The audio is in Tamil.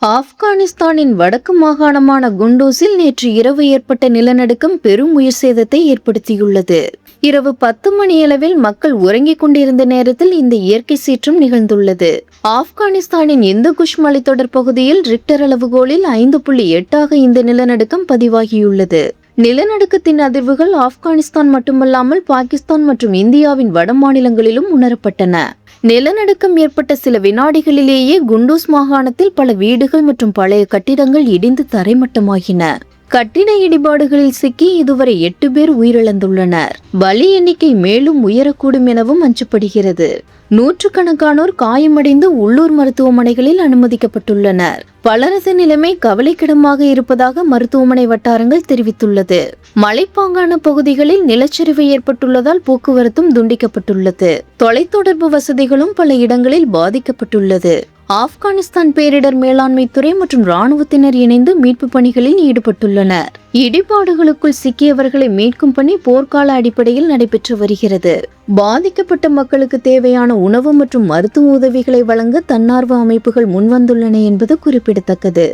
ஆப்கானிஸ்தானின் வடக்கு மாகாணமான குண்டூஸில் நேற்று இரவு ஏற்பட்ட நிலநடுக்கம் பெரும் உயிர் சேதத்தை ஏற்படுத்தியுள்ளது. இரவு 10 மணியளவில் மக்கள் உறங்கிக் கொண்டிருந்த நேரத்தில் இந்த இயற்கை சீற்றம் நிகழ்ந்துள்ளது. ஆப்கானிஸ்தானின் இந்து குஷ் மலைத்தொடர் பகுதியில் ரிக்டர் அளவுகோலில் 5.8 இந்த நிலநடுக்கம் பதிவாகியுள்ளது. நிலநடுக்கத்தின் அதிர்வுகள் ஆப்கானிஸ்தான் மட்டுமல்லாமல் பாகிஸ்தான் மற்றும் இந்தியாவின் வட மாநிலங்களிலும் உணரப்பட்டன. நிலநடுக்கம் ஏற்பட்ட சில வினாடிகளிலேயே குண்டூஸ் மாகாணத்தில் பல வீடுகள் மற்றும் பழைய கட்டிடங்கள் இடிந்து தரைமட்டமாகின. கட்டிட இடிபாடுகளில் சிக்கி இதுவரை 8 பேர் உயிரிழந்துள்ளனர். பலி எண்ணிக்கை மேலும் உயரக்கூடும் எனவும் அஞ்சப்படுகிறது. நூற்றுக்கணக்கானோர் காயமடைந்து உள்ளூர் மருத்துவமனைகளில் அனுமதிக்கப்பட்டுள்ளனர். பலரது நிலைமை கவலைக்கிடமாக இருப்பதாக மருத்துவமனை வட்டாரங்கள் தெரிவித்துள்ளது. மலைப்பாங்கான பகுதிகளில் நிலச்சரிவு ஏற்பட்டுள்ளதால் போக்குவரத்தும் துண்டிக்கப்பட்டுள்ளது. தொலைத்தொடர்பு வசதிகளும் பல இடங்களில் பாதிக்கப்பட்டுள்ளது. ஆப்கானிஸ்தான் பேரிடர் மேலாண்மை துறை மற்றும் ராணுவத்தினர் இணைந்து மீட்பு பணிகளில் ஈடுபட்டுள்ளனர். இடிபாடுகளுக்குள் சிக்கியவர்களை மீட்கும் பணி போர்க்கால அடிப்படையில் நடைபெற்று வருகிறது. பாதிக்கப்பட்ட மக்களுக்கு தேவையான உணவு மற்றும் மருத்துவ உதவிகளை வழங்க தன்னார்வ அமைப்புகள் முன்வந்துள்ளன என்பது குறிப்பிடத்தக்கது.